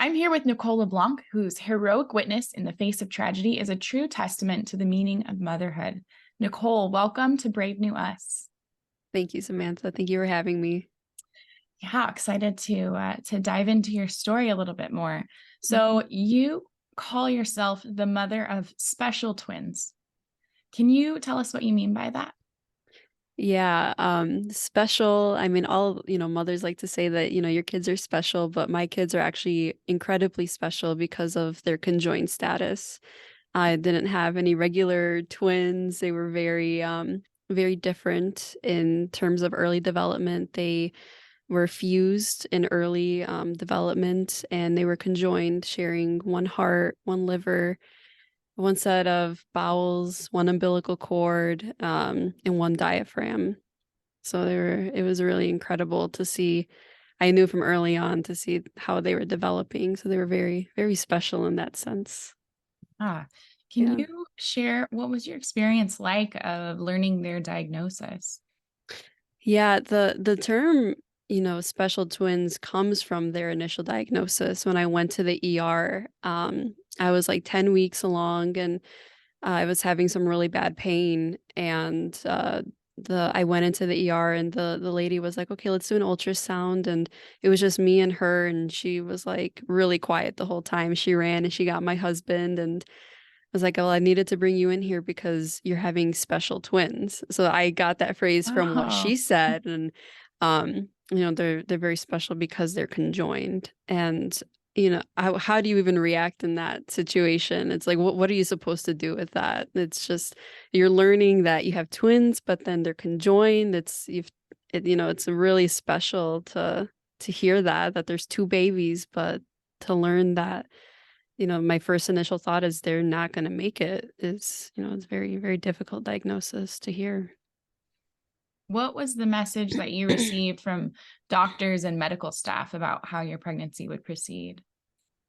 I'm here with Nicole LeBlanc, whose heroic witness in the face of tragedy is a true testament to the meaning of motherhood. Nicole, welcome to Brave New Us. Thank you, Samantha. Thank you for having me. Yeah, excited to dive into your story a little bit more. Mhm. So you call yourself the mother of special twins. Can you tell us what you mean by that? Yeah, special. I mean, mothers like to say that, your kids are special, but my kids are actually incredibly special because of their conjoined status. I didn't have any regular twins. They were very different in terms of early development. They were fused in early development and they were conjoined, sharing one heart, one liver, one set of bowels, one umbilical cord, and one diaphragm. So it was really incredible to see. I knew from early on to see how they were developing. So they were very, very special in that sense. Ah, can Yeah. you share what was your experience like of learning their diagnosis? Yeah, the term, special twins comes from their initial diagnosis. When I went to the ER, I was like 10 weeks along and I was having some really bad pain and the I went into the ER and the lady was like, "Okay, let's do an ultrasound." And it was just me and her and she was like really quiet the whole time. She ran and she got my husband and was like, "Well, I needed to bring you in here because you're having special twins." So I got that phrase from what Oh, she said and they're very special because they're conjoined. And how do you even react in that situation? It's like what are you supposed to do with that? It's just you're learning that you have twins, but then they're conjoined. It's really special to hear that there's two babies, but to learn that my first initial thought is they're not gonna make it is, it's very, very difficult diagnosis to hear. what was the message that you received from doctors and medical staff about how your pregnancy would proceed?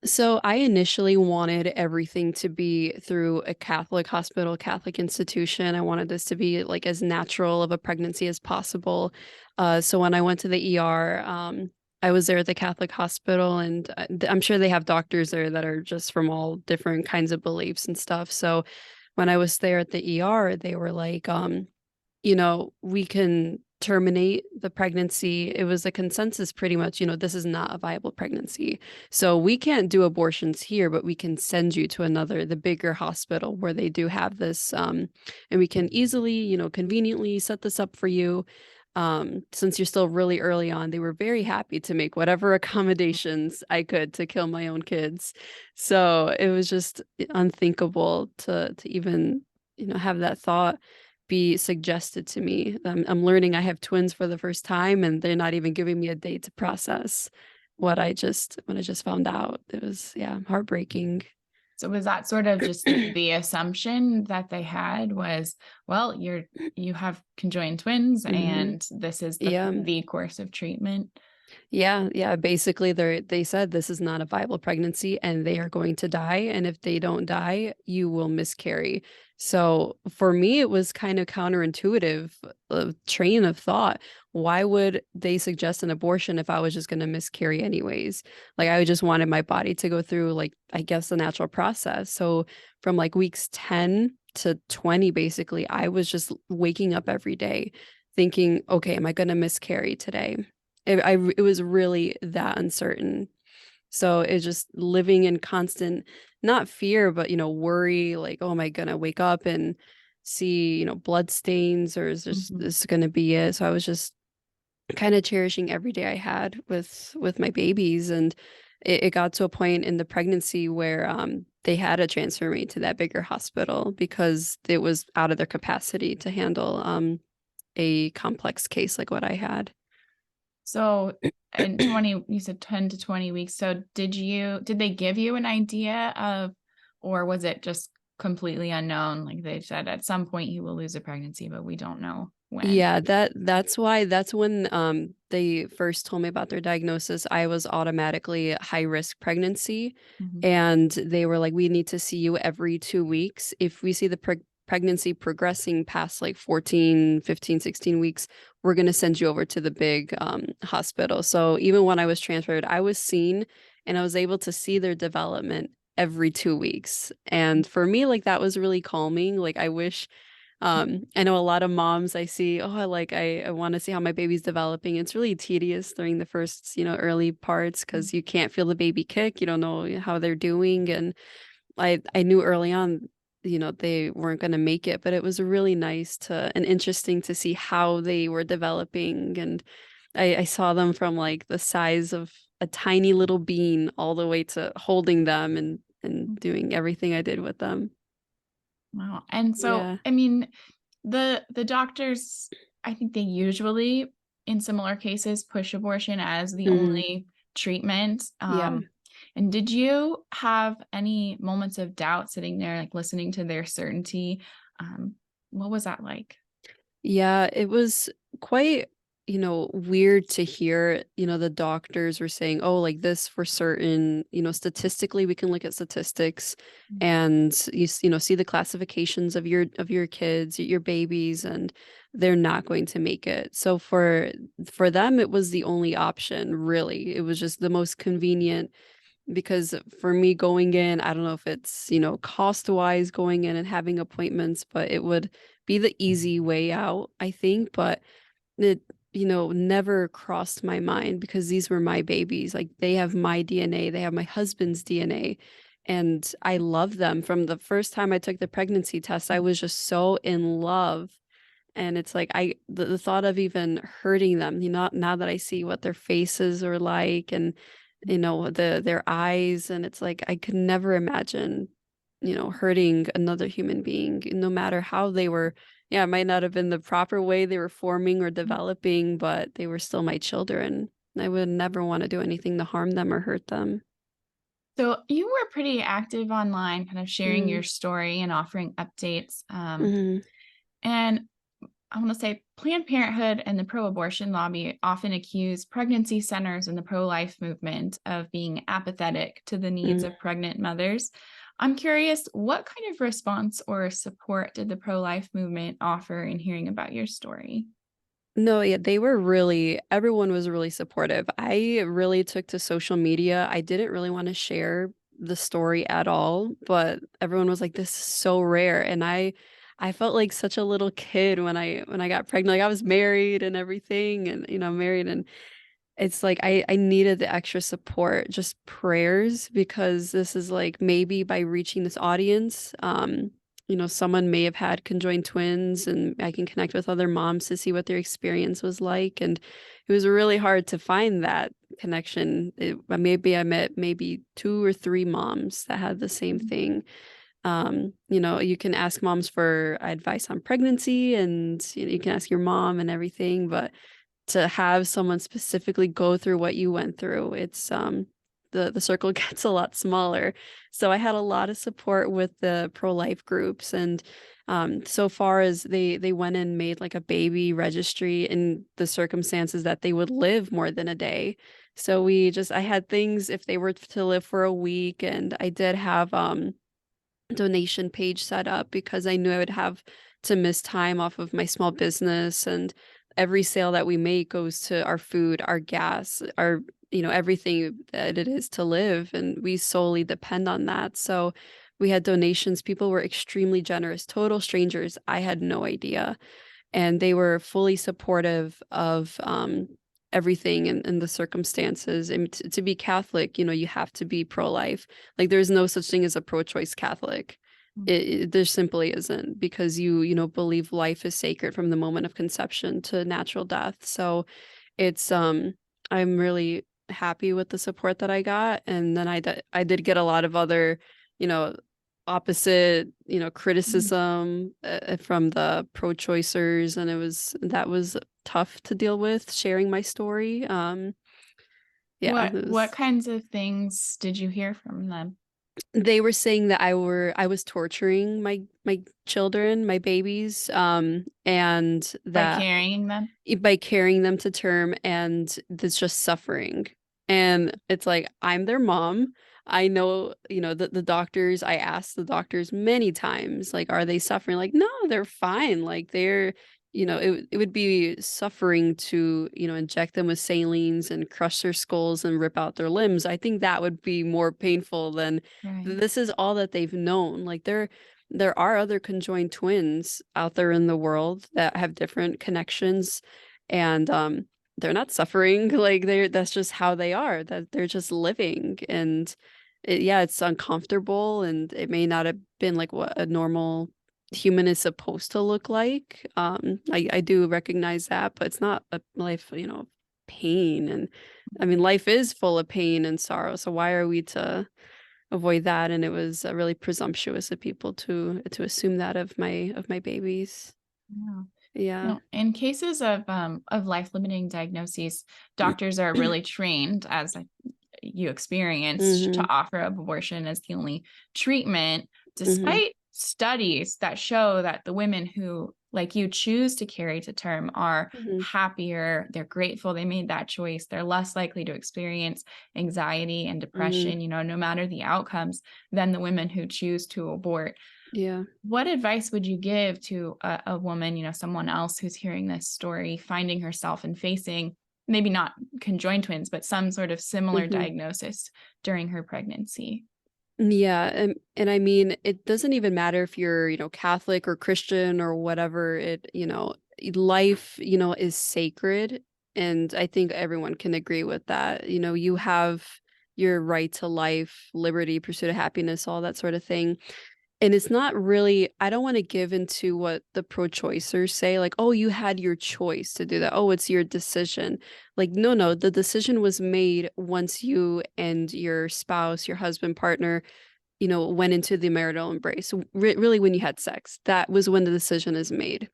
So I initially wanted everything to be through a Catholic hospital, Catholic institution. I wanted this to be like as natural of a pregnancy as possible. So when I went to the ER, I was there at the Catholic hospital, and I'm sure they have doctors there that are just from all different kinds of beliefs and stuff. So when I was there at the ER, they were like, we can terminate the pregnancy. It was a consensus pretty much, this is not a viable pregnancy. So we can't do abortions here, but we can send you to the bigger hospital where they do have this. And we can easily, conveniently set this up for you. Since you're still really early on, they were very happy to make whatever accommodations I could to kill my own kids. So it was just unthinkable to even, have that thought be suggested to me. I'm learning I have twins for the first time, and they're not even giving me a day to process what I just found out. It was, yeah, heartbreaking. So was that sort of just the assumption that they had was, well, you have conjoined twins Hmm. and this is Yeah. the course of treatment? Yeah, yeah. Basically, they said this is not a viable pregnancy and they are going to die. And if they don't die, you will miscarry. So for me, it was kind of counterintuitive train of thought. Why would they suggest an abortion if I was just going to miscarry anyways? Like I just wanted my body to go through like I guess the natural process. So from like weeks 10 to 20, basically, I was just waking up every day thinking, okay, am I going to miscarry today? It was really that uncertain. So it's just living in constant, not fear, but worry, like, oh, am I gonna wake up and see, blood stains, or is Mhm. this gonna be it? So I was just kind of cherishing every day I had with my babies, and it got to a point in the pregnancy where they had to transfer me to that bigger hospital because it was out of their capacity to handle a complex case like what I had. So in 20, you said 10 to 20 weeks. So did they give you an idea of, or was it just completely unknown? Like they said, at some point he will lose a pregnancy, but we don't know when. Yeah, that's when they first told me about their diagnosis. I was automatically high risk pregnancy, Mhm. and they were like, we need to see you every 2 weeks. If we see the pregnancy progressing past like 14, 15, 16 weeks, we're going to send you over to the big hospital. So even when I was transferred, I was seen and I was able to see their development every 2 weeks. And for me, like that was really calming. Like I wish I know a lot of moms I see, oh, I want to see how my baby's developing. It's really tedious during the first, early parts because you can't feel the baby kick. You don't know how they're doing. And I knew early on, they weren't going to make it, but it was really nice to and interesting to see how they were developing. And I saw them from like the size of a tiny little bean all the way to holding them and doing everything I did with them. Wow. And so, Yeah. I mean, the doctors, I think they usually, in similar cases, push abortion as the Mhm. only treatment. Yeah. And did you have any moments of doubt sitting there, like listening to their certainty? Um, what was that like? Yeah, it was quite, weird to hear, the doctors were saying, oh, like this for certain, statistically, we can look at statistics and see the classifications of your kids, your babies, and they're not going to make it. So for them, it was the only option, really. It was just the most convenient because for me going in, I don't know if it's, cost wise going in and having appointments, but it would be the easy way out, I think. But it, never crossed my mind because these were my babies. Like they have my DNA, they have my husband's DNA. And I love them. From the first time I took the pregnancy test, I was just so in love. And it's like the thought of even hurting them, now that I see what their faces are like and their eyes, and it's like I could never imagine, hurting another human being, no matter how they were. Yeah, it might not have been the proper way they were forming or developing, but they were still my children. I would never want to do anything to harm them or hurt them. So you were pretty active online, kind of sharing Mm, your story and offering updates. hmm And I want to say Planned Parenthood and the pro abortion lobby often accuse pregnancy centers and the pro life movement of being apathetic to the needs mm. of pregnant mothers. I'm curious, what kind of response or support did the pro life movement offer in hearing about your story? No, yeah, everyone was really supportive. I really took to social media. I didn't really want to share the story at all, but everyone was like, this is so rare. And I felt like such a little kid when I got pregnant. Like I was married and everything and married, and it's like I needed the extra support, just prayers, because this is like maybe by reaching this audience, someone may have had conjoined twins and I can connect with other moms to see what their experience was like. And it was really hard to find that connection. Maybe I met maybe two or three moms that had the same thing. You can ask moms for advice on pregnancy and you can ask your mom and everything, but to have someone specifically go through what you went through, it's the circle gets a lot smaller. So I had a lot of support with the pro-life groups, and so far as they went and made like a baby registry in the circumstances that they would live more than a day. So I had things if they were to live for a week, and I did have donation page set up because I knew I would have to miss time off of my small business, and every sale that we make goes to our food, our gas, our everything that it is to live, and we solely depend on that. So we had donations. People were extremely generous, total strangers. I had no idea, and they were fully supportive of everything and the circumstances. And to be Catholic, you have to be pro-life. Like there's no such thing as a pro-choice Catholic. There simply isn't, because you believe life is sacred from the moment of conception to natural death. So it's I'm really happy with the support that I got, and then I did get a lot of other, you know, opposite, Mhm. criticism from the pro-choicers, and that was tough to deal with sharing my story. Yeah, What kinds of things did you hear from them they were saying that I was torturing my children, my babies, and by that carrying them? by carrying them to term, and there's just suffering. And it's like, I'm their mom. I know, the doctors, I asked the doctors many times, like, are they suffering? Like, no, they're fine. Like they're, it would be suffering to, inject them with salines and crush their skulls and rip out their limbs. I think that would be more painful than Right. this is all that they've known. Like there are other conjoined twins out there in the world that have different connections, and they're not suffering. Like that's just how they are, that they're just living. And yeah, it's uncomfortable, and it may not have been like what a normal human is supposed to look like. I do recognize that, but it's not a life, of pain. And I mean, life is full of pain and sorrow, so why are we to avoid that? And it was really presumptuous of people to assume that of my babies. Yeah. Yeah. In cases of life-limiting diagnoses, doctors are really trained, as you experienced, to Hmm. offer abortion as the only treatment, Hmm. despite studies that show that the women who, like you, choose to carry to term are Hmm. happier, they're grateful they made that choice, they're less likely to experience anxiety and Hmm. depression, no matter the outcomes, than the women who choose to abort. Yeah. What advice would you give to a woman, someone else who's hearing this story, finding herself and facing maybe not conjoined twins, but some sort of similar Hmm. diagnosis during her pregnancy? Yeah, and I mean, it doesn't even matter if you're, Catholic or Christian or whatever. Life, is sacred, and I think everyone can agree with that. You have your right to life, liberty, pursuit of happiness, all that sort of thing. And it's not really, I don't want to give into what the pro-choicers say, like, oh, you had your choice to do that. Oh, it's your decision. Like, no, no, the decision was made once you and your spouse, your husband, partner, went into the marital embrace. Really, when you had sex, that was when the decision is made.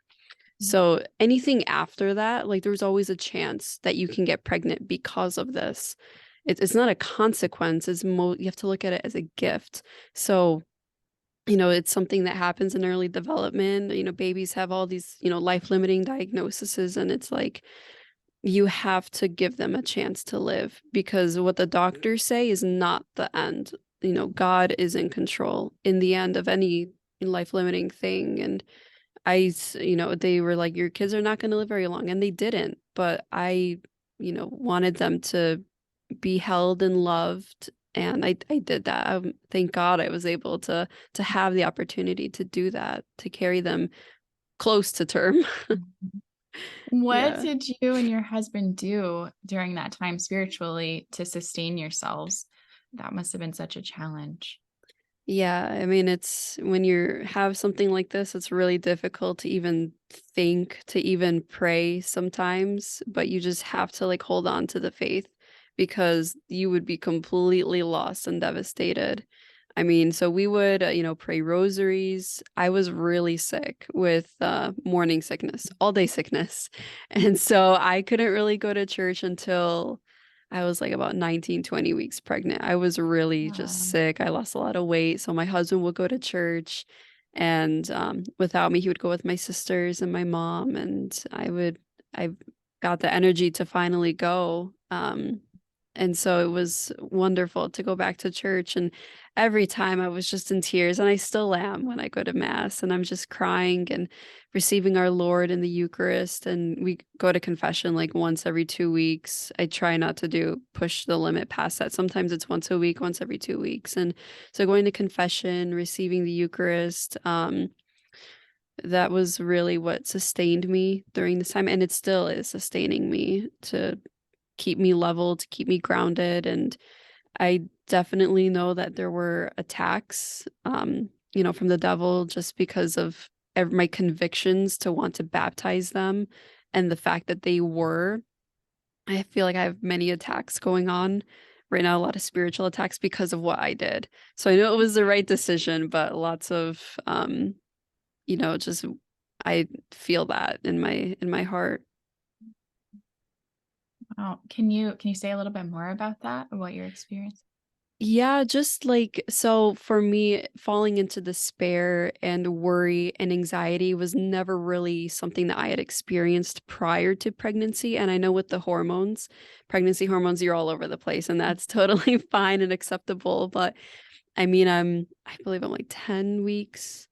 So anything after that, like, there's always a chance that you can get pregnant because of this. It's not a consequence. You have to look at it as a gift. So it's something that happens in early development. Babies have all these, life-limiting diagnoses, and it's like you have to give them a chance to live, because what the doctors say is not the end. God is in control in the end of any life-limiting thing. And they were like, your kids are not going to live very long, and they didn't. But I, wanted them to be held and loved, and I did that. Thank God I was able to have the opportunity to do that, to carry them close to term. Mhm. What Yeah. did you and your husband do during that time spiritually to sustain yourselves? That must have been such a challenge. Yeah, I mean, it's when you have something like this, it's really difficult to even think, to even pray sometimes, but you just have to like hold on to the faith, because you would be completely lost and devastated. I mean, so we would, pray rosaries. I was really sick with morning sickness, all day sickness. And so I couldn't really go to church until I was like about 19, 20 weeks pregnant. I was really just Um, sick. I lost a lot of weight. So my husband would go to church, and without me, he would go with my sisters and my mom. And I got the energy to finally go. And so it was wonderful to go back to church. And every time I was just in tears, and I still am when I go to mass, and I'm just crying and receiving our Lord in the Eucharist. And we go to confession like once every 2 weeks. I try not to push the limit past that. Sometimes it's once a week, once every 2 weeks. And so going to confession, receiving the Eucharist, that was really what sustained me during this time. And it still is sustaining me, to keep me level, to keep me grounded. And I definitely know that there were attacks, from the devil, just because of my convictions to want to baptize them, and the fact that they were. I feel like I have many attacks going on right now, a lot of spiritual attacks because of what I did. So I know it was the right decision, but lots of, just I feel that in my heart. wow. Can you say a little bit more about that, or what your experience? Yeah, just like so for me, falling into despair and worry and anxiety was never really something that I had experienced prior to pregnancy. And I know with the hormones, pregnancy hormones, you're all over the place, and that's totally fine and acceptable. But I mean, I believe I'm like 10 weeks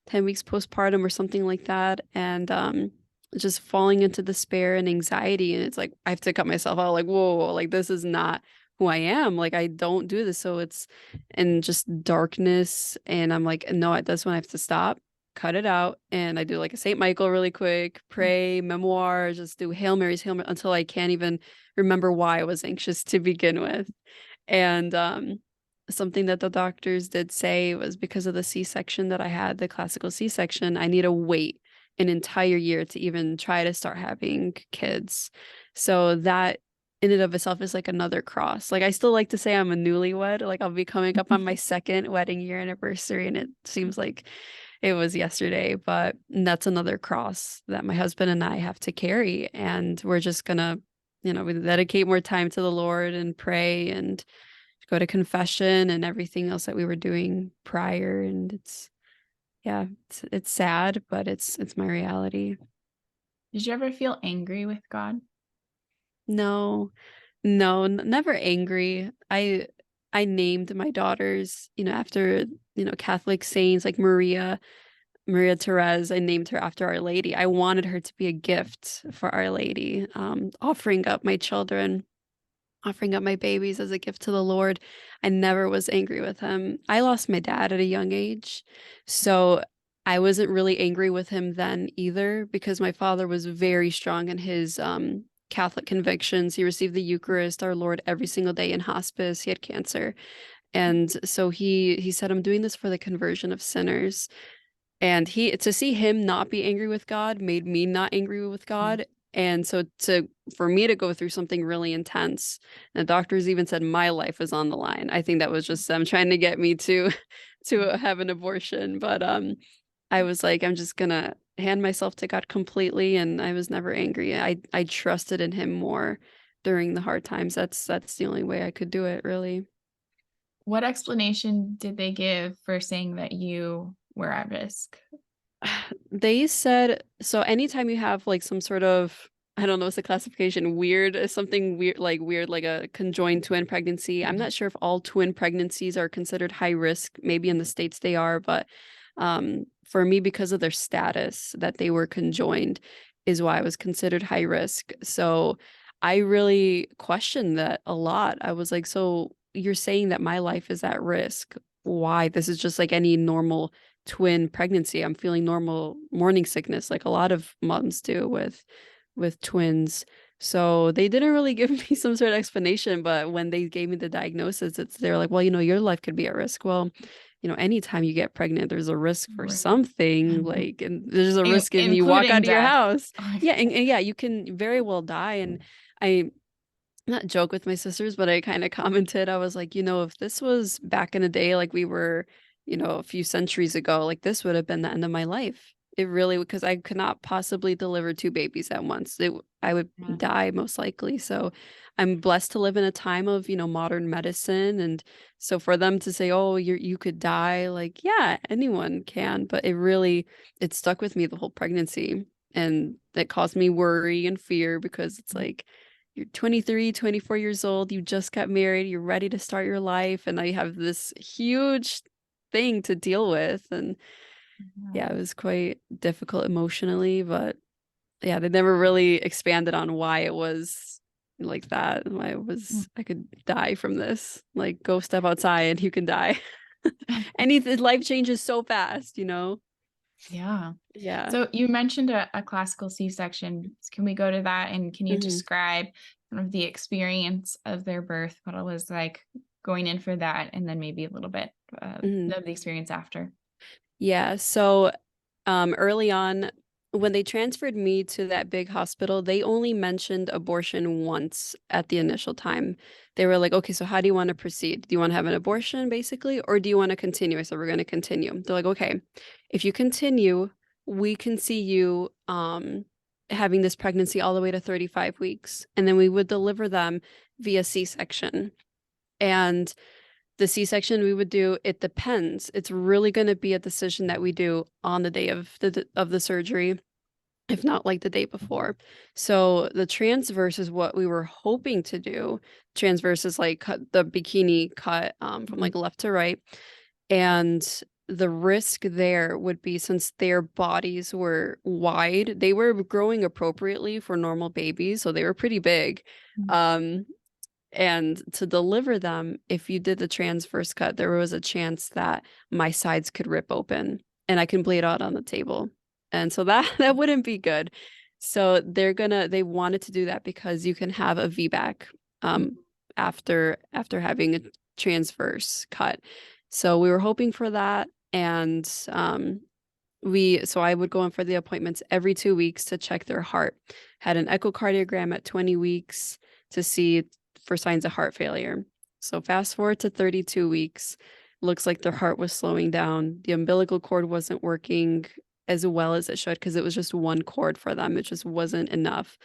postpartum or something like that. And just falling into despair and anxiety. And it's like I have to cut myself out, like, whoa, like this is not who I am. Like I don't do this. So it's and just darkness. And I'm like, no, that's when I have to stop, cut it out. And I do like a Saint Michael really quick, pray, memoir, just do Hail Marys, Hail Mary until I can't even remember why I was anxious to begin with. And something that the doctors did say was because of the C-section that I had, the classical C-section, I need to wait an entire year to even try to start having kids. So that in and of itself is like another cross. Like I still like to say I'm a newlywed. Like I'll be coming up on my second wedding year anniversary, and it seems like it was yesterday, but that's another cross that my husband and I have to carry. And we're just gonna, we dedicate more time to the Lord and pray and go to confession and everything else that we were doing prior. And yeah, it's sad, but it's my reality. Did you ever feel angry with God? No, no, never angry. I named my daughters, after, Catholic saints like Maria Therese. I named her after Our Lady. I wanted her to be a gift for Our Lady, offering up my children, offering up my babies as a gift to the Lord. I never was angry with him. I lost my dad at a young age. So I wasn't really angry with him then either because my father was very strong in his Catholic convictions. He received the Eucharist, our Lord, every single day in hospice. He had cancer. And so he said, I'm doing this for the conversion of sinners. And he to see him not be angry with God made me not angry with Mm. God. And so to for me to go through something really intense, and the doctors even said my life is on the line. I think that was just them trying to get me to to have an abortion. But I was like, I'm just gonna hand myself to God completely, and I was never angry. I trusted in him more during the hard times. That's the only way I could do it, really. What explanation did they give for saying that you were at risk? They said so anytime you have like some sort of I don't know what's the classification weird something weird like a conjoined twin pregnancy. I'm Mhm. not sure if all twin pregnancies are considered high risk. Maybe in the States they are, but for me because of their status that they were conjoined is why I was considered high risk. So I really questioned that a lot. I was like, so you're saying that my life is at risk. Why? This is just like any normal twin pregnancy. I'm feeling normal morning sickness like a lot of moms do with twins. So they didn't really give me some sort of explanation, but when they gave me the diagnosis, they're like, well, your life could be at risk. Well, anytime you get pregnant, there's a risk for Right. something, like, and there's a risk in you walk Including out of your death. house. Yeah, and yeah, you can very well die. And I not joke with my sisters, but I kind of commented. I was like, if this was back in the day, like we were, a few centuries ago, like this would have been the end of my life. It really, because I could not possibly deliver two babies at once. I would Yeah. die most likely. So I'm blessed to live in a time of, modern medicine. And so for them to say, oh, you could die, like, yeah, anyone can. But it stuck with me the whole pregnancy. And it caused me worry and fear because it's like, you're 23, 24 years old, you just got married, you're ready to start your life, and now you have this huge thing to deal with. And Yeah. yeah, it was quite difficult emotionally, but yeah, they never really expanded on why it was like that. Why Mm. I could die from this. Like go step outside, you can die. Anything life changes so fast. Yeah. Yeah. So you mentioned a classical C-section. Can we go to that and can you hmm describe kind of the experience of their birth, what it was like going in for that, and then maybe a little bit hmm of the experience after? Yeah. So early on, when they transferred me to that big hospital, they only mentioned abortion once at the initial time. They were like, okay, so how do you want to proceed? Do you want to have an abortion, basically, or do you want to continue? I said, we're going to continue. They're like, okay, if you continue, we can see you having this pregnancy all the way to 35 weeks, and then we would deliver them via C-section. And The C-section we would do, it depends. It's really going to be a decision that we do on the day of the surgery, if not like the day before. So the transverse is what we were hoping to do. Transverse is like cut the bikini cut from Mhm. like left to right. And the risk there would be, since their bodies were wide, they were growing appropriately for normal babies, so they were pretty big. Mhm. Um, and to deliver them, if you did the transverse cut, there was a chance that my sides could rip open and I can bleed out on the table. And so that that wouldn't be good. So they wanted to do that because you can have a VBAC um after having a transverse cut. So we were hoping for that, and so I would go in for the appointments every 2 weeks to check their heart. Had an echocardiogram at 20 weeks to see for signs of heart failure. So fast forward to 32 weeks, looks like their heart was slowing down. The umbilical cord wasn't working as well as it should because it was just one cord for them. It just wasn't enough.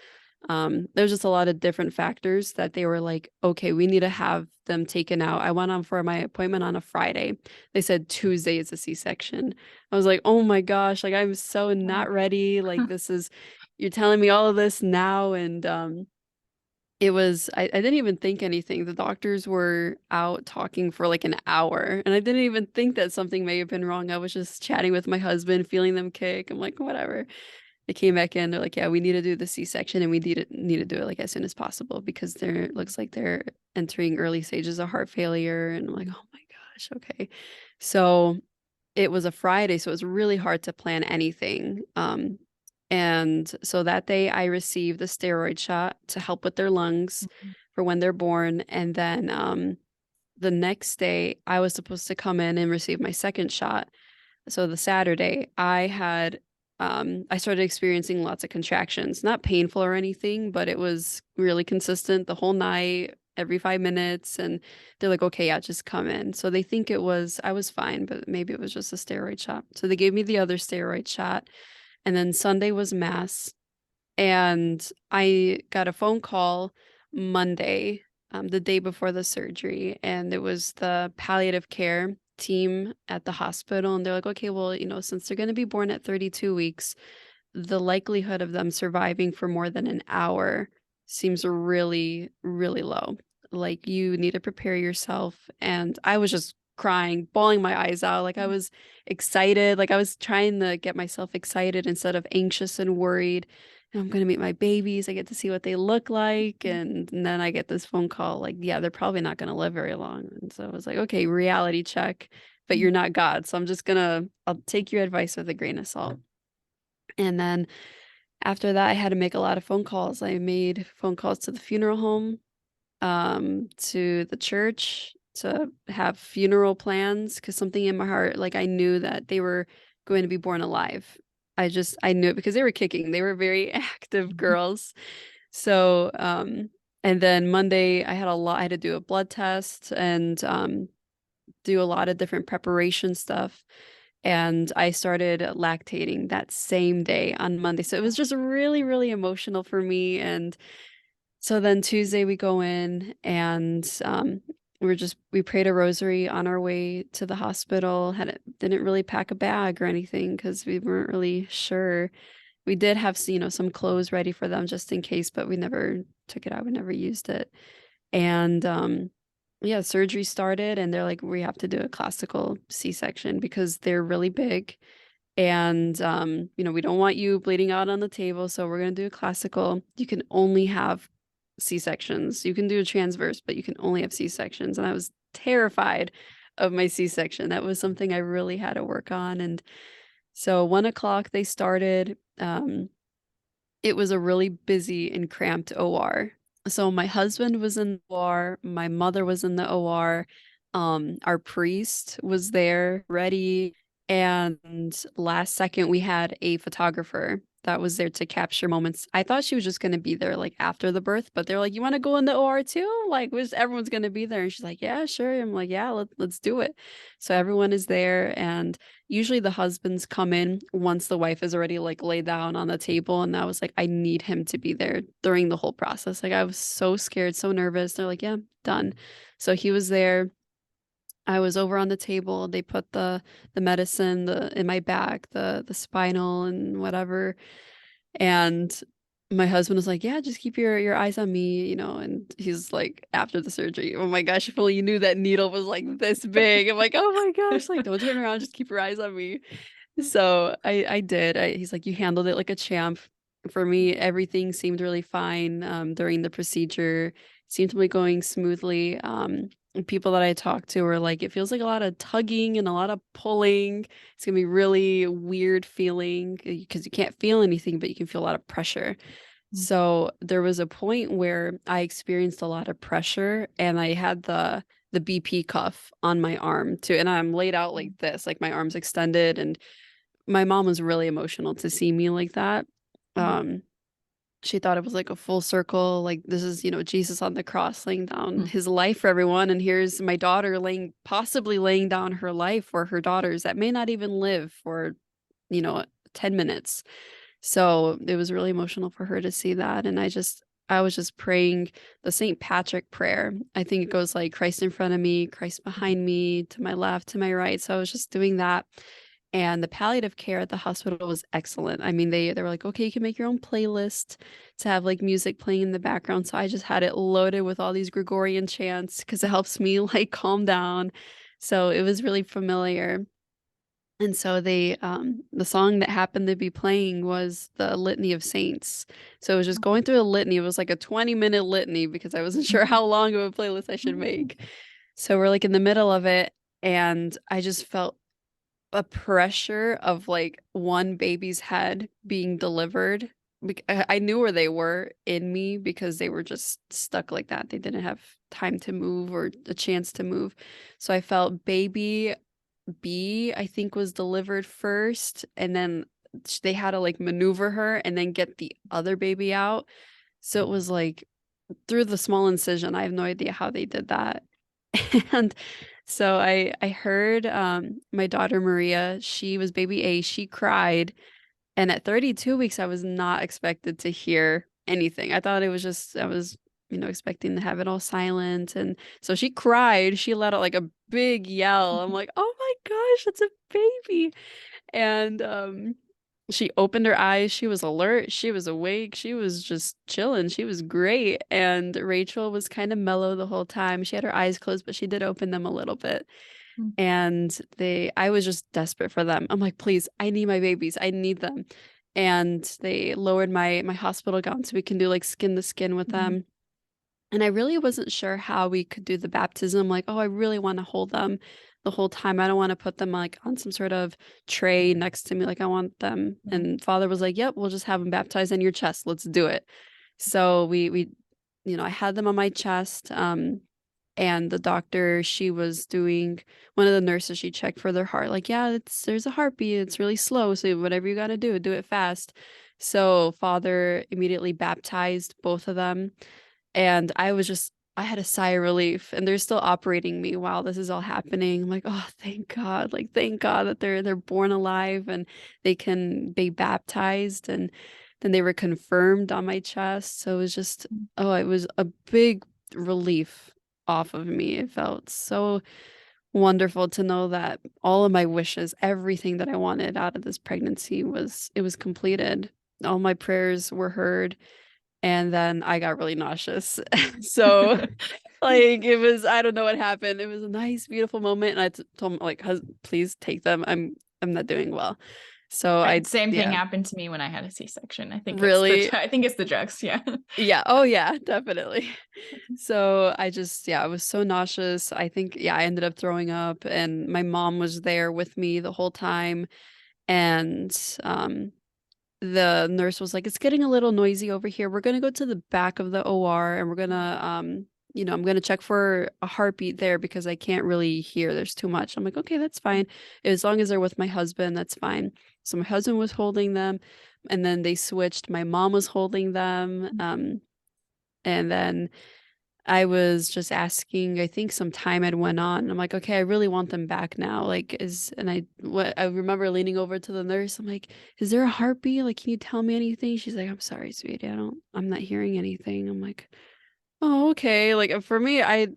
There's just a lot of different factors that they were like, okay, we need to have them taken out. I went on for my appointment on a Friday. They said Tuesday is a C-section. I was like, oh my gosh, like I'm so Oh. not ready. Like you're telling me all of this now. And I didn't even think anything. The doctors were out talking for like an hour, and I didn't even think that something may have been wrong. I was just chatting with my husband, feeling them kick. I'm like, whatever. They came back in, they're like, yeah, we need to do the C-section and we need to do it like as soon as possible because there looks like they're entering early stages of heart failure. And I'm like, oh my gosh, okay. So it was a Friday, so it was really hard to plan anything. And so that day I received the steroid shot to help with their lungs Mhm. for when they're born. And then the next day I was supposed to come in and receive my second shot. So the Saturday, I started experiencing lots of contractions, not painful or anything, but it was really consistent the whole night, every 5 minutes. And they're like, okay, yeah, just come in. So they think I was fine, but maybe it was just a steroid shot. So they gave me the other steroid shot. And then Sunday was mass. And I got a phone call Monday, the day before the surgery, and it was the palliative care team at the hospital. And they're like, okay, well, since they're going to be born at 32 weeks, the likelihood of them surviving for more than an hour seems really, really low. Like, you need to prepare yourself. And I was just crying, bawling my eyes out. Like, I was excited. Like, I was trying to get myself excited instead of anxious and worried. And I'm going to meet my babies. I get to see what they look like. And then I get this phone call, like, yeah, they're probably not going to live very long. And so I was like, okay, reality check, but you're not God. So I'll take your advice with a grain of salt. And then after that, I had to make a lot of phone calls. I made phone calls to the funeral home, to the church to have funeral plans because something in my heart, like I knew that they were going to be born alive. I knew it because they were kicking. They were very active Mhm. girls. So, and then Monday I had to do a blood test and do a lot of different preparation stuff. And I started lactating that same day on Monday. So it was just really, really emotional for me. And so then Tuesday we go in and we prayed a rosary on our way to the hospital. Didn't really pack a bag or anything because we weren't really sure. We did have some clothes ready for them just in case, but we never took it out. We never used it. And yeah, surgery started and they're like, we have to do a classical C-section because they're really big. And we don't want you bleeding out on the table, so we're gonna do a classical. You can only have C-sections. You can do a transverse, but you can only have C-sections. And I was terrified of my C-section. That was something I really had to work on. And so 1 o'clock they started. It was a really busy and cramped OR. So my husband was in the OR, my mother was in the OR, our priest was there ready, and last second we had a photographer that was there to capture moments. I thought she was just going to be there like after the birth, but they're like, "You want to go in the OR too?" Like, everyone's going to be there, and she's like, "Yeah, sure." I'm like, "Yeah, let's do it." So everyone is there, and usually the husbands come in once the wife is already like laid down on the table. And I was like, I need him to be there during the whole process. Like, I was so scared, so nervous. They're like, yeah, done. So he was there. I was over on the table. They put the medicine in my back, the spinal and whatever. And my husband was like, "Yeah, just keep your eyes on me, you know." And he's like, after the surgery, "Oh my gosh, if only you knew that needle was like this big." I'm like, "Oh my gosh, like don't turn around, just keep your eyes on me." So I did. He's like, "You handled it like a champ." For me, everything seemed really fine during the procedure. It seemed to be going smoothly. People that I talked to were like, "It feels like a lot of tugging and a lot of pulling. It's gonna be really weird feeling because you can't feel anything, but you can feel a lot of pressure." So there was a point where I experienced a lot of pressure and I had the BP cuff on my arm too. And I'm laid out like this, like my arms extended. And my mom was really emotional to see me like that. Um, she thought it was like a full circle, like this is, you know, Jesus on the cross laying down his life for everyone. And here's my daughter possibly laying down her life for her daughters that may not even live for, you know, 10 minutes. So it was really emotional for her to see that. And I was just praying the St. Patrick prayer. I think it goes like Christ in front of me, Christ behind me, to my left, to my right. So I was just doing that. And the palliative care at the hospital was excellent. I mean, they were like, okay, you can make your own playlist to have like music playing in the background. So I just had it loaded with all these Gregorian chants because it helps me like calm down. So it was really familiar. And so the song that happened to be playing was the Litany of Saints. So it was just going through a litany. It was like a 20-minute litany because I wasn't sure how long of a playlist I should make. So we're like in the middle of it, and I just felt a pressure of like one baby's head being delivered. I knew where they were in me because they were just stuck like that. They didn't have time to move or a chance to move. So I felt baby B, I think, was delivered first, and then they had to like maneuver her and then get the other baby out. So it was like through the small incision. I have no idea how they did that. And so I heard my daughter Maria, she was baby A, she cried. And at 32 weeks, I was not expected to hear anything. I thought it was just, I was, you know, expecting to have it all silent. And so she cried. She let out like a big yell. I'm like, oh my gosh, it's a baby. And she opened her eyes. She was alert. She was awake. She was just chilling. She was great. And Rachel was kind of mellow the whole time. She had her eyes closed, but she did open them a little bit. And I was just desperate for them. I'm like, please, I need my babies. I need them. And they lowered my hospital gown so we can do like skin to skin with them. And I really wasn't sure how we could do the baptism. Like, oh, I really want to hold them the whole time. I don't want to put them like on some sort of tray next to me. Like I want them. And Father was like, yep, we'll just have them baptized in your chest. Let's do it. So you know, I had them on my chest. And the doctor, she was doing one of the nurses, she checked for their heart. Like, yeah, there's a heartbeat. It's really slow. So whatever you got to do it fast. So Father immediately baptized both of them. And I had a sigh of relief, and they're still operating me while this is all happening. I'm like, oh, thank God. Like, thank God that they're born alive and they can be baptized. And then they were confirmed on my chest. So it was just, oh, it was a big relief off of me. It felt so wonderful to know that all of my wishes, everything that I wanted out of this pregnancy was completed. All my prayers were heard, and then I got really nauseous. So like it was, I don't know what happened. It was a nice, beautiful moment. And told him like, please take them. I'm not doing well. So Same thing yeah, happened to me when I had a C-section. really, I think it's the drugs. Yeah. yeah. Oh yeah, definitely. So I was so nauseous. I think, yeah, I ended up throwing up, and my mom was there with me the whole time. And the nurse was like, it's getting a little noisy over here. We're going to go to the back of the OR, and we're going to, you know, I'm going to check for a heartbeat there because I can't really hear. There's too much. I'm like, okay, that's fine. As long as they're with my husband, that's fine. So my husband was holding them, and then they switched. My mom was holding them. And then I was just asking, I think some time had went on. I'm like, okay, I really want them back now. Like, I remember leaning over to the nurse. I'm like, is there a heartbeat? Like, can you tell me anything? She's like, I'm sorry, sweetie. I'm not hearing anything. I'm like, oh, okay. Like for me, I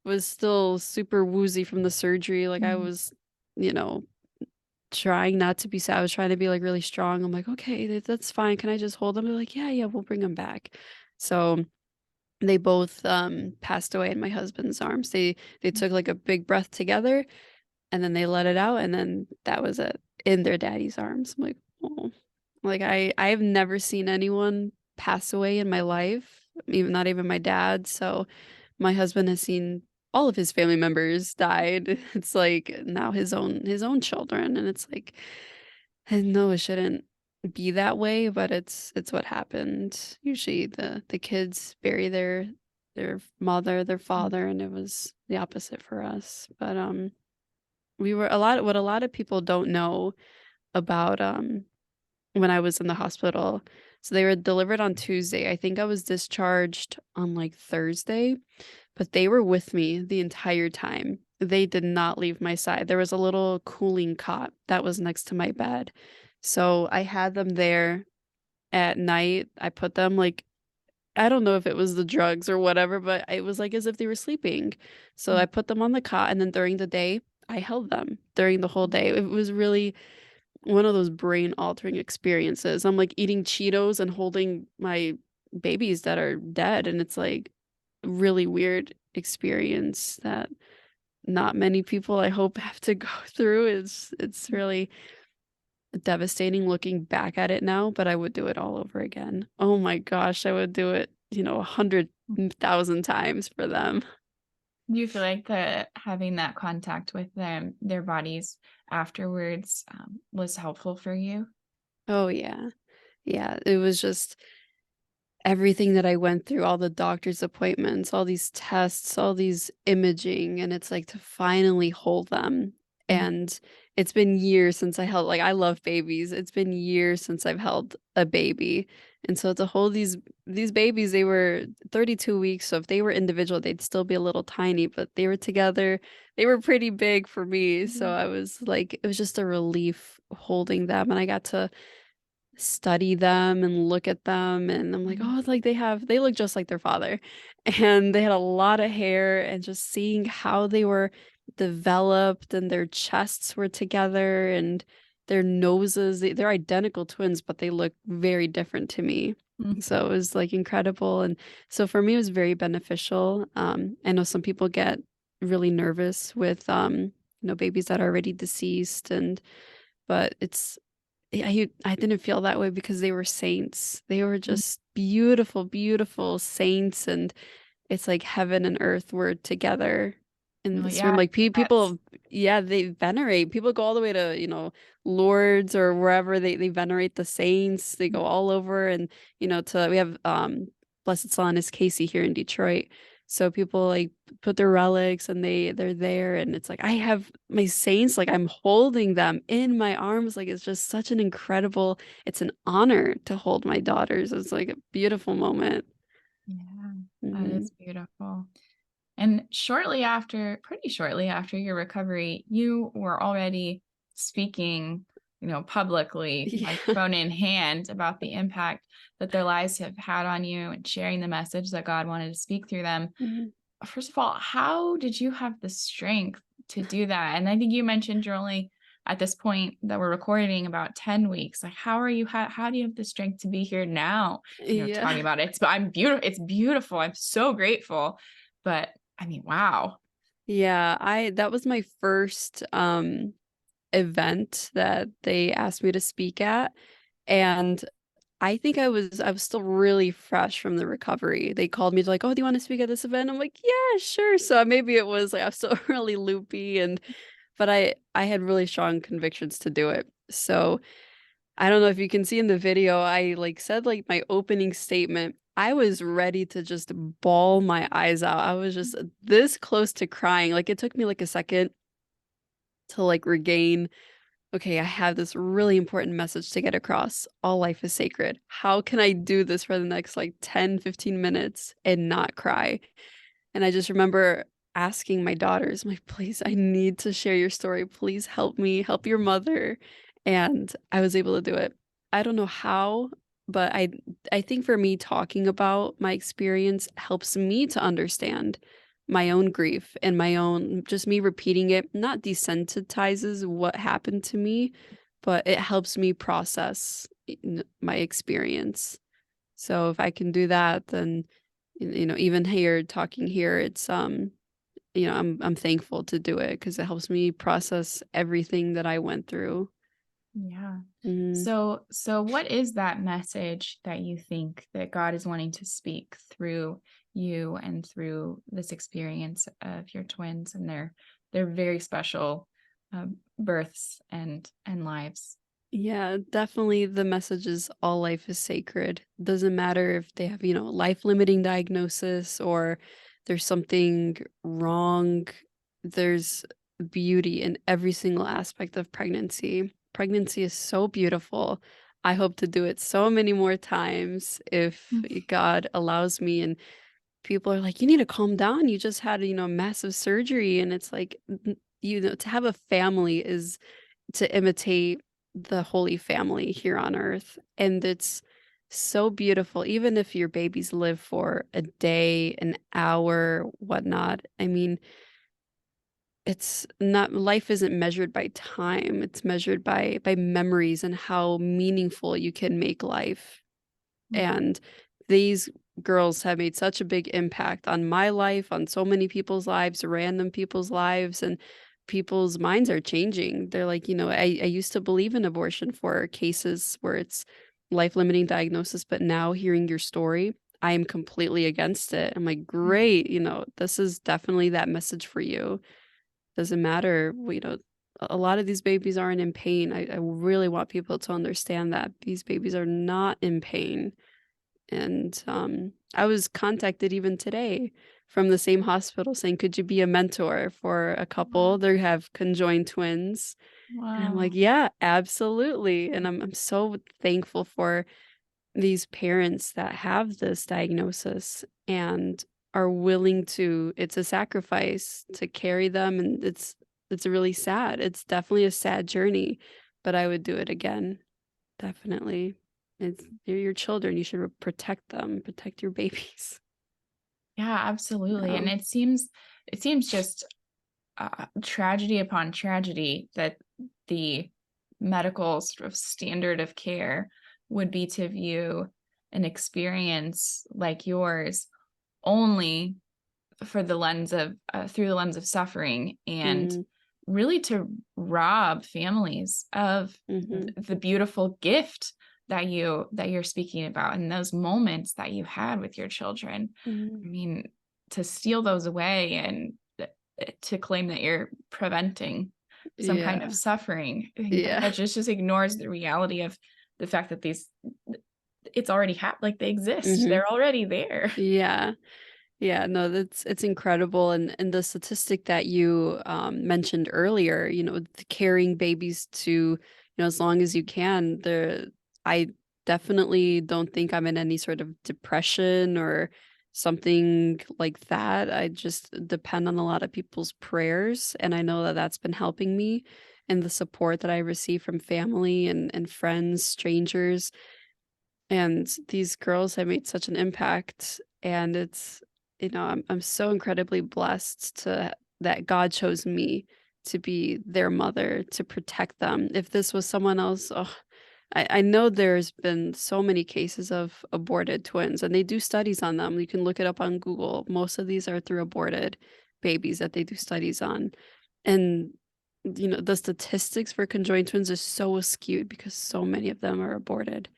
was still super woozy from the surgery. Like I Mhm. was, you know, trying not to be sad. I was trying to be like really strong. I'm like, okay, that's fine. Can I just hold them? They're like, yeah, yeah, we'll bring them back. So they both passed away in my husband's arms. They took like a big breath together and then they let it out and then that was it in their daddy's arms. I'm like, oh, like I've never seen anyone pass away in my life, even not even my dad. So my husband has seen all of his family members died. It's like now his own children, and it's like I know it shouldn't be that way, but it's what happened. Usually the kids bury their mother, their father, and it was the opposite for us. But we were a lot what a lot of people don't know about when I was in the hospital. So they were delivered on Tuesday. I think I was discharged on like Thursday, but they were with me the entire time. They did not leave my side. There was a little cooling cot that was next to my bed. So I had them there at night. I put them like I don't know if it was the drugs or whatever, but it was like as if they were sleeping. So I put them on the cot and then during the day, I held them during the whole day. It was really one of those brain altering experiences. I'm like eating Cheetos and holding my babies that are dead and it's like really weird experience that not many people I hope have to go through. It's really devastating looking back at it now, but I would do it all over again. Oh my gosh, I would do it, 100,000 times for them. Do you feel like the having that contact with them, their bodies afterwards, was helpful for you? Oh yeah. Yeah, it was just everything that I went through, all the doctor's appointments, all these tests, all these imaging, and it's like to finally hold them. Mhm. And it's been years since I held like I love babies. It's been years since I've held a baby. And so to hold these babies, they were 32 weeks, so if they were individual, they'd still be a little tiny, but they were together. They were pretty big for me. So Mhm. I was like it was just a relief holding them and I got to study them and look at them and I'm like, Mhm. "Oh, it's like they look just like their father." And they had a lot of hair and just seeing how they were developed and their chests were together and their noses, they're identical twins, but they look very different to me. Mhm. So it was like incredible and so for me it was very beneficial. I know some people get really nervous with babies that are already deceased and but it's I didn't feel that way because they were saints. They were Mhm. just beautiful, beautiful saints, and it's like heaven and earth were together in Well, this yeah, room. Like that's people, yeah, they venerate. People go all the way to, Lourdes or wherever they venerate the saints. They go all over, and to we have Blessed Solanus Casey here in Detroit. So people like put their relics and they're there and it's like I have my saints like I'm holding them in my arms like it's just such an incredible it's an honor to hold my daughters. It's like a beautiful moment. yeah, that Mhm. is beautiful. And pretty shortly after your recovery, you were already speaking, publicly, Yeah. microphone in hand, about the impact that their lives have had on you and sharing the message that God wanted to speak through them. Mhm. First of all, how did you have the strength to do that? And I think you mentioned you're only at this point that we're recording about 10 weeks. Like, how do you have the strength to be here now, Yeah. talking about it? I'm beautiful. It's beautiful. I'm so grateful. But I mean, wow. Yeah, I that was my first event that they asked me to speak at and I think I was still really fresh from the recovery. They called me like, "Oh, do you want to speak at this event?" I'm like, "Yeah, sure." So maybe it was like I was still really loopy and but I had really strong convictions to do it. So I don't know if you can see in the video, I like said like my opening statement. I was ready to just bawl my eyes out. I was just this close to crying. Like it took me like a second to like regain, okay, I have this really important message to get across. All life is sacred. How can I do this for the next like 10, 15 minutes and not cry? And I just remember asking my daughters, I'm like, please, I need to share your story. Please help me, help your mother. And I was able to do it. I don't know how, but I think for me talking about my experience helps me to understand my own grief and my own just me repeating it not desensitizes what happened to me, but it helps me process my experience. So if I can do that, then even here talking here, it's I'm thankful to do it because it helps me process everything that I went through. Yeah. Mhm. So what is that message that you think that God is wanting to speak through you and through this experience of your twins and their very special births and lives? Yeah, definitely the message is all life is sacred. Doesn't matter if they have, life-limiting diagnosis or there's something wrong. There's beauty in every single aspect of pregnancy. Pregnancy is so beautiful. I hope to do it so many more times if Mm. God allows me. And people are like, you need to calm down. You just had, massive surgery. And it's like, to have a family is to imitate the Holy Family here on earth, and it's so beautiful, even if your babies live for a day, an hour, whatnot. I mean, it's not life isn't measured by time, it's measured by memories and how meaningful you can make life. Mm. And these girls have made such a big impact on my life, on so many people's lives, random people's lives, and people's minds are changing. They're like, I used to believe in abortion for cases where it's life limiting diagnosis, but now hearing your story, I am completely against it. I'm like, Yeah. great, this is definitely that message for you. Doesn't matter, a lot of these babies aren't in pain. I really want people to understand that these babies are not in pain. And, I was contacted even today from the same hospital saying, "Could you be a mentor for a couple?" Wow. They have conjoined twins, and I'm like, Wow. "Yeah, absolutely." And I'm so thankful for these parents that have this diagnosis and are willing to it's a sacrifice to carry them, and it's really sad. It's definitely a sad journey, but I would do it again. Definitely. They're your children, you should protect them, protect your babies. Yeah, absolutely. Yeah. And it seems just tragedy upon tragedy that the medical sort of standard of care would be to view an experience like yours only for the lens of through the lens of suffering and Mm, really to rob families of mhm, the beautiful gift that you're speaking about and those moments that you had with your children. mhm. I mean, to steal those away and to claim that you're preventing some kind of Yeah, suffering, I think that yeah. that just ignores the reality of the fact that these it's already like they exist. Mhm. They're already there. Yeah. Yeah, no, that's it's incredible, and the statistic that you, mentioned earlier, the carrying babies to, as long as you can, I definitely don't think I'm in any sort of depression or something like that. I just depend on a lot of people's prayers, and I know that that's been helping me, and the support that I receive from family and friends, strangers. And these girls have made such an impact, and it's I'm so incredibly blessed to that God chose me to be their mother, to protect them. If this was someone else, oh, I know there's been so many cases of aborted twins, and they do studies on them. You can look it up on Google. Most of these are through aborted babies that they do studies on. And the statistics for conjoined twins are so skewed because so many of them are aborted.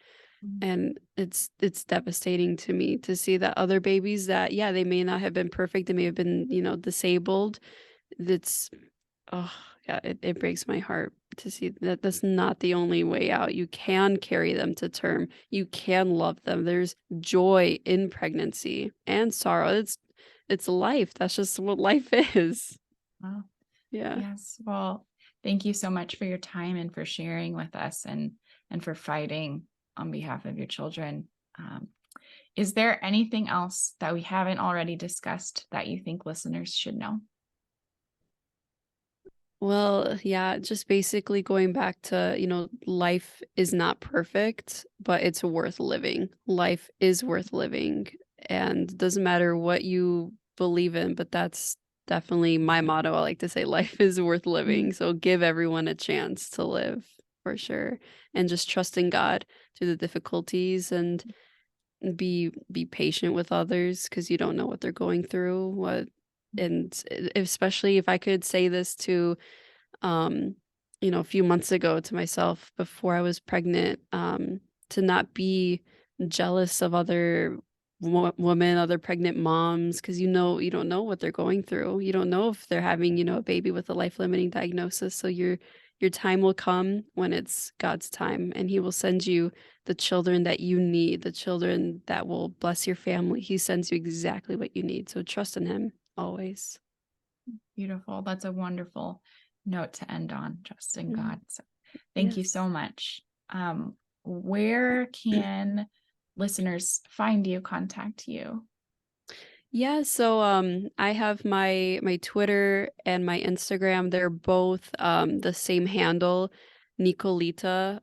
And it's devastating to me to see that other babies that, yeah, they may not have been perfect, they may have been, disabled. That's oh, yeah, it breaks my heart to see that that's not the only way out. You can carry them to term. You can love them. There's joy in pregnancy and sorrow. It's life. That's just what life is. Wow. Yeah. Yes. Well, thank you so much for your time and for sharing with us and for fighting on behalf of your children. Um, is there anything else that we haven't already discussed that you think listeners should know? Well, yeah, just basically going back to, life is not perfect, but it's worth living. Life is worth living. And it doesn't matter what you believe in, but that's definitely my motto. I like to say life is worth living. So give everyone a chance to live for sure. And just trust in God through the difficulties and be patient with others because you don't know what they're going through. And especially if I could say this to um, a few months ago to myself before I was pregnant, to not be jealous of other women, other pregnant moms, because you don't know what they're going through. You don't know if they're having, a baby with a life-limiting diagnosis. So your time will come when it's God's time, and He will send you the children that you need, the children that will bless your family. He sends you exactly what you need. So trust in Him always. Beautiful. That's a wonderful note to end on, trusting Mhm. God. So thank you Yes. so much. Where can listeners find you, contact you? Yeah, so I have my Twitter and my Instagram. They're both the same handle, Nicolita_D,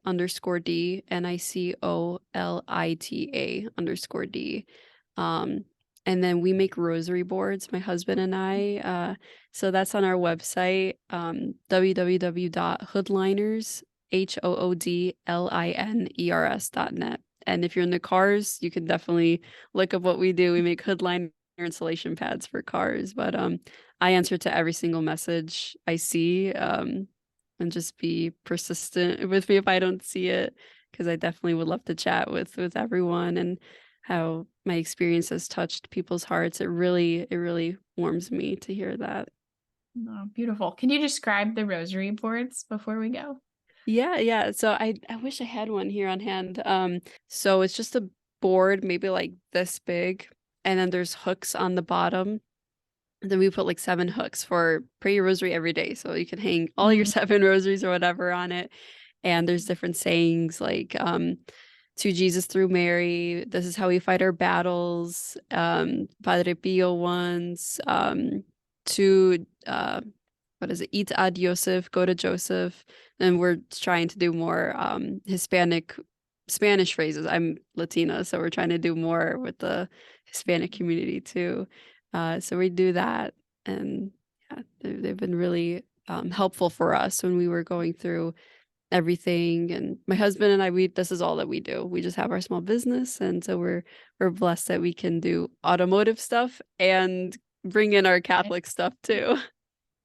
NICOLITA_D. Um and then we make rosary boards, my husband and I. So that's on our website, www.hoodliners, HOODLINERS.net. And if you're in the cars, you can definitely look up what we do. We make hoodliners installation pads for cars, but I answer to every single message I see, and just be persistent with me if I don't see it, because I definitely would love to chat with everyone and how my experience has touched people's hearts. It really warms me to hear that. Oh, beautiful. Can you describe the rosary boards before we go? Yeah, yeah. So I wish I had one here on hand. So it's just a board maybe like this big, and then there's hooks on the bottom. And then we put like 7 hooks for pray your rosary every day. So you can hang all your Mm, 7 rosaries or whatever on it. And there's different sayings like to Jesus through Mary, this is how we fight our battles, Padre Pio ones, to what is it? Eat ad Yosef, go to Joseph. And we're trying to do more Hispanic Spanish phrases. I'm Latina, so we're trying to do more with the Hispanic community too. So we do that, and yeah, they've been really helpful for us when we were going through everything. And my husband and I, we this is all that we do. We just have our small business, and so we're blessed that we can do automotive stuff and bring in our okay. Catholic stuff too.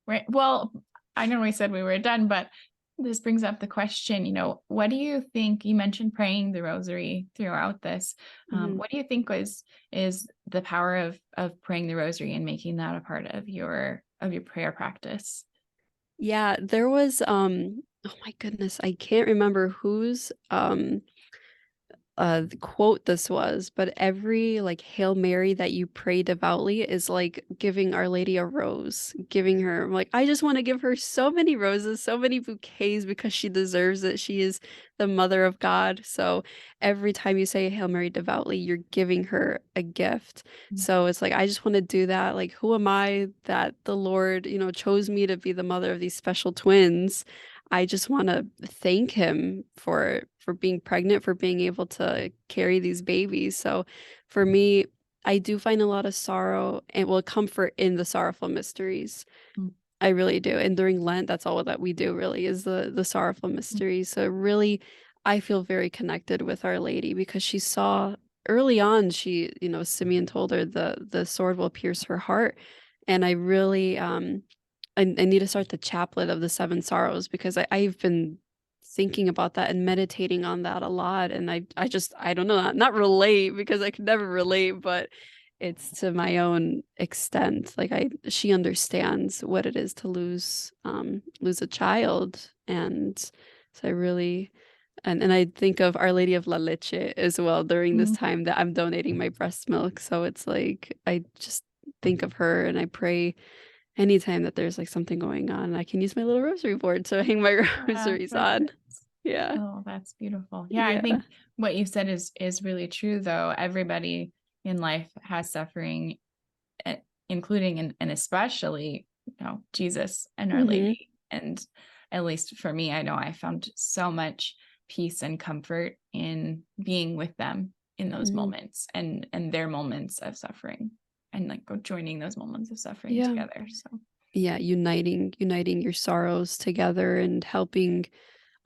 Right. Well, I know we said we were done, but this brings up the question, what do you think? You mentioned praying the rosary throughout this. Mhm. What do you think is the power of praying the rosary and making that a part of your prayer practice? Yeah, there was oh my goodness, I can't remember whose the quote this was, but every like Hail Mary that you pray devoutly is like giving Our Lady a rose, giving her like I just want to give her so many roses, so many bouquets because she deserves it. She is the mother of God. So every time you say Hail Mary devoutly, you're giving her a gift. So it's like I just want to do that. Like who am I that the Lord, chose me to be the mother of these special twins? I just want to thank him for being pregnant, for being able to carry these babies. So for me, I do find a lot of sorrow and will comfort in the sorrowful mysteries. Mm, I really do. And during Lent, that's all that we do really is the sorrowful mm, mysteries. So really I feel very connected with Our Lady because she saw early on Simeon told her the sword will pierce her heart. And I really I need to start the chaplet of the 7 sorrows because I've been thinking about that and meditating on that a lot. And I don't know, not relate because I could never relate, but it's to my own extent. Like she understands what it is to lose a child. And so I really and I think of Our Lady of La Leche as well during this mm. time that I'm donating my breast milk. So it's like I just think of her and I pray anytime that there's, like, something going on, I can use my little rosary board to hang my rosaries on. Perfect. Yeah. Oh, that's beautiful. Yeah, I Yeah. think what you said is really true though. Everybody in life has suffering, eh, including and especially, Jesus and Our Mhm. Lady. And at least for me, I know I found so much peace and comfort in being with them in those Mhm. moments and their moments of suffering. and like go joining those moments of suffering Yeah. together. So Yeah, uniting your sorrows together and helping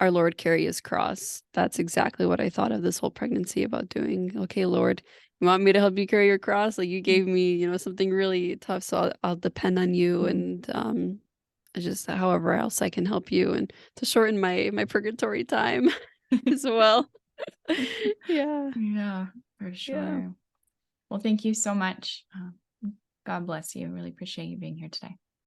our Lord carry his cross. That's exactly what I thought of this whole pregnancy about doing. Okay, Lord, you want me to help you carry your cross? Like you gave me, something really tough, so I'll depend on you Mhm. and just however else I can help you and to shorten my purgatory time as well. Yeah. Yeah, for Yeah. sure. Well, thank you so much. God bless you. Really appreciate you being here today.